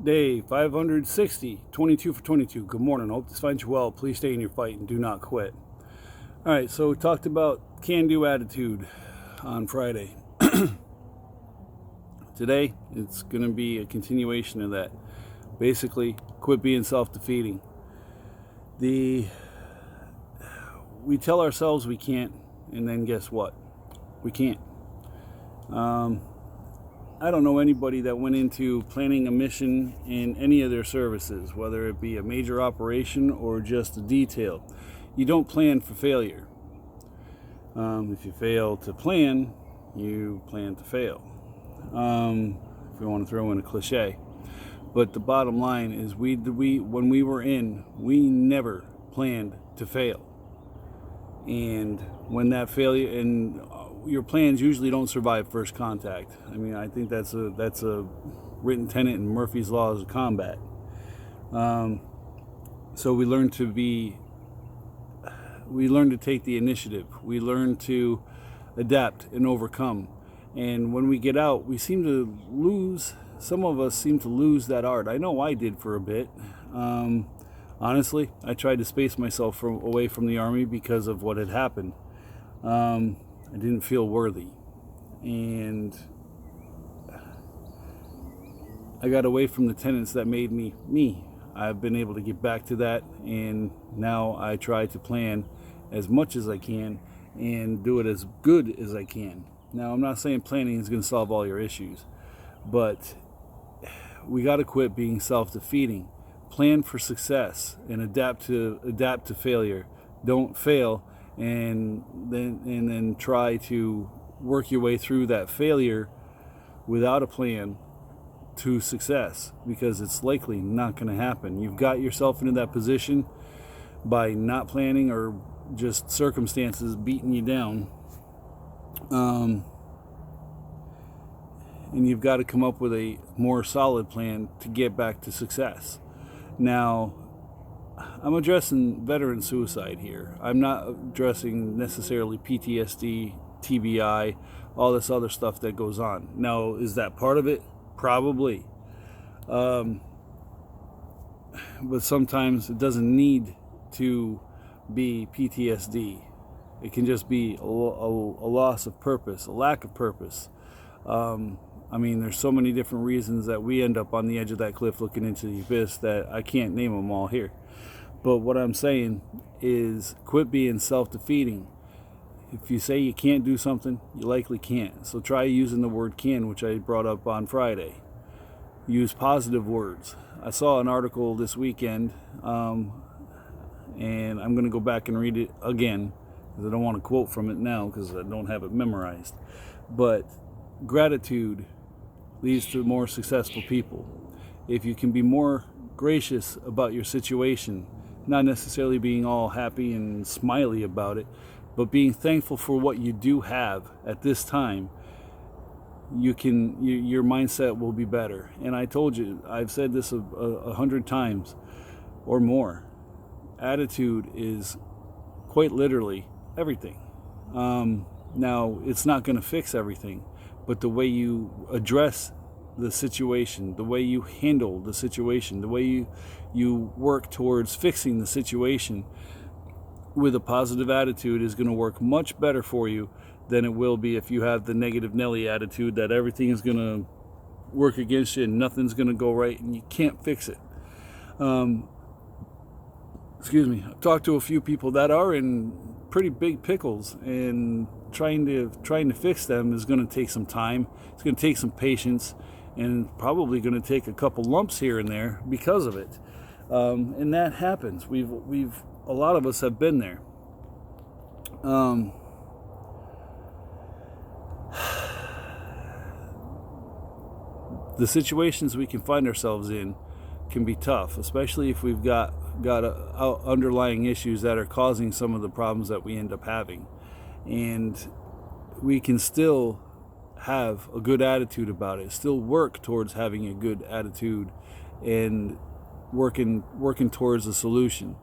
Day 560, 22 for 22. Good morning. Hope this finds you well. Please stay in your fight and do not quit. All right, so we talked about can-do attitude on Friday. Today, it's going to be a continuation of that. Basically, quit being self-defeating. We tell ourselves we can't, and then guess what? We can't. I don't know anybody that went into planning a mission in any of their services, whether it be a major operation or just a detail. You don't plan for failure. If you fail to plan, you plan to fail. If we want to throw in a cliche. But the bottom line is when we were in, we never planned to fail. And when that failure, and your plans usually don't survive first contact. I mean, I think that's a written tenet in Murphy's Laws of Combat. So we learn to take the initiative. We learn to adapt and overcome. And when we get out, some of us seem to lose that art. I know I did for a bit. Honestly, I tried to space myself away from the Army because of what had happened. I didn't feel worthy. And I got away from the tenets that made me me. I've been able to get back to that, and now I try to plan as much as I can and do it as good as I can. Now, I'm not saying planning is going to solve all your issues, but we got to quit being self-defeating. Plan for success and adapt to failure. Don't fail and then try to work your way through that failure without a plan to success, because it's likely not going to happen. You've got yourself into that position by not planning or just circumstances beating you down. And you've got to come up with a more solid plan to get back to success. Now, I'm addressing veteran suicide here. I'm not addressing necessarily PTSD, TBI, all this other stuff that goes on. Now, is that part of it? Probably. But sometimes it doesn't need to be PTSD. It can just be a loss of purpose, a lack of purpose. I mean, there's so many different reasons that we end up on the edge of that cliff looking into the abyss that I can't name them all here. But what I'm saying is quit being self-defeating. If you say you can't do something, you likely can't. So try using the word can, which I brought up on Friday. Use positive words. I saw an article this weekend, and I'm going to go back and read it again, because I don't want to quote from it now because I don't have it memorized. But gratitude leads to more successful people. If you can be more gracious about your situation, not necessarily being all happy and smiley about it, but being thankful for what you do have at this time, your mindset will be better. And I told you, I've said this 100 times or more. Attitude is quite literally everything. Now, it's not going to fix everything, but the way you address the situation, the way you handle the situation, the way you work towards fixing the situation with a positive attitude is going to work much better for you than it will be if you have the negative Nelly attitude that everything is going to work against you and nothing's going to go right and you can't fix it. I've talked to a few people that are in pretty big pickles, and trying to fix them is going to take some time. It's going to take some patience, and probably going to take a couple lumps here and there because of it. And that happens. A lot of us have been there. The situations we can find ourselves in can be tough, especially if we've got underlying issues that are causing some of the problems that we end up having. And we can still have a good attitude about it, still work towards having a good attitude and working towards a solution.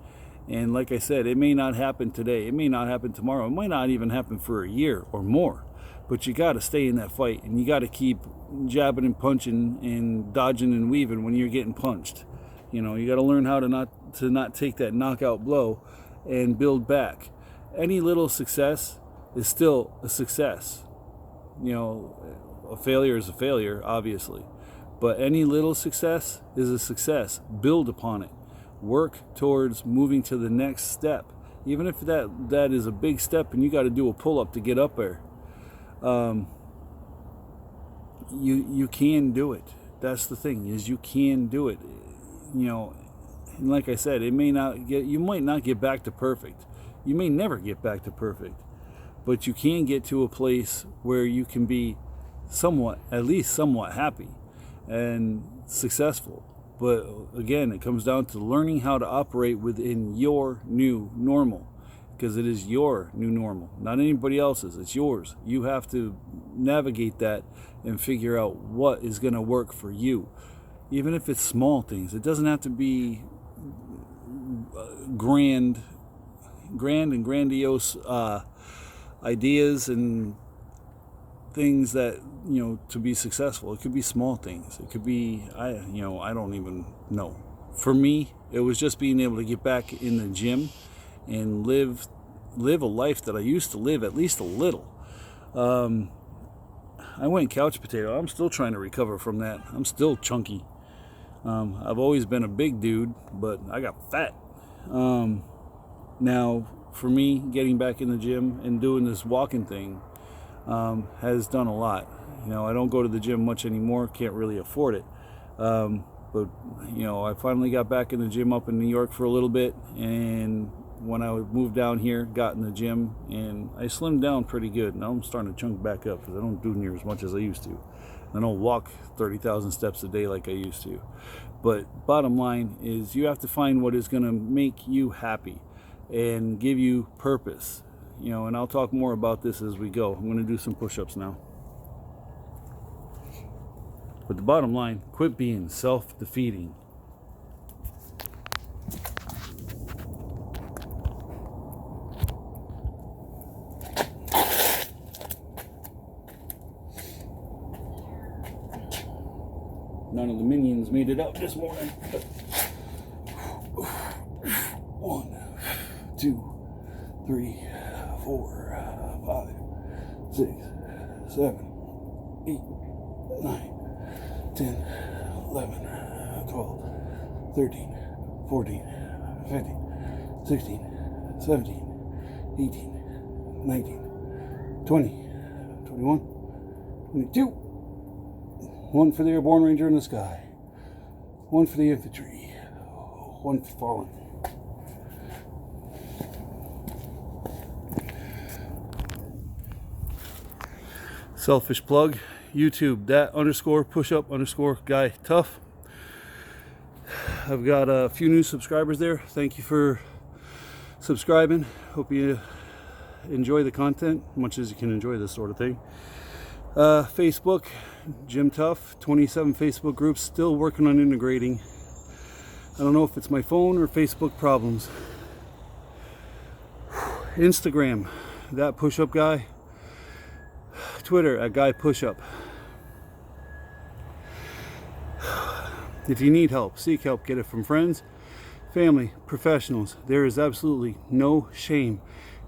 And like I said, it may not happen today, it may not happen tomorrow, it might not even happen for a year or more, but you got to stay in that fight, and you got to keep jabbing and punching and dodging and weaving when you're getting punched. You know, you got to learn how to not take that knockout blow and build back. Any little success is still a success. You know, a failure is a failure, obviously, but any little success is a success. Build upon it. Work towards moving to the next step, even if that is a big step and you got to do a pull-up to get up there. You can do it. That's the thing, is you can do it. You know, and like I said, you might not get back to perfect. You may never get back to perfect, but you can get to a place where you can be at least somewhat happy and successful. But again, it comes down to learning how to operate within your new normal, because it is your new normal, not anybody else's. It's yours. You have to navigate that and figure out what is going to work for you, even if it's small things. It doesn't have to be grand and grandiose ideas and things that, you know, to be successful. It could be small things. It could be, I don't even know. For me, it was just being able to get back in the gym and live a life that I used to live, at least a little. I went couch potato. I'm still trying to recover from that. I'm still chunky. I've always been a big dude, but I got fat. Now, for me, getting back in the gym and doing this walking thing has done a lot. You know, I don't go to the gym much anymore. Can't really afford it. But, you know, I finally got back in the gym up in New York for a little bit. And when I moved down here, got in the gym, and I slimmed down pretty good. Now I'm starting to chunk back up because I don't do near as much as I used to. I don't walk 30,000 steps a day like I used to. But bottom line is, you have to find what is going to make you happy and give you purpose. You know, and I'll talk more about this as we go. I'm going to do some push-ups now. But the bottom line, quit being self-defeating. None of the minions made it up this morning. 1, 2, 3, 4, 5, 6, 7, 8, 9, 10, 11, 12, 13, 14, 15, 16, 17, 18, 19, 20, 21, 22. 1 for the airborne ranger in the sky. 1 for the infantry. 1 for fallen. Selfish plug. YouTube, that_push-up_guy tough. I've got a few new subscribers there. Thank you for subscribing. Hope you enjoy the content as much as you can enjoy this sort of thing. Facebook, Jim Tough, 27 Facebook groups, still working on integrating. I don't know if it's my phone or Facebook problems. Instagram, that push-up guy. Twitter, at guy push-up. If you need help, seek help. Get it from friends, family, professionals. There is absolutely no shame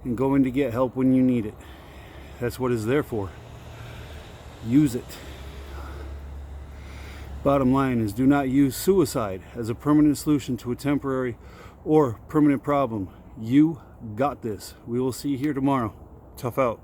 in going to get help when you need it. That's what it's there for. Use it. Bottom line is, do not use suicide as a permanent solution to a temporary or permanent problem. You got this. We will see you here tomorrow. Tough out.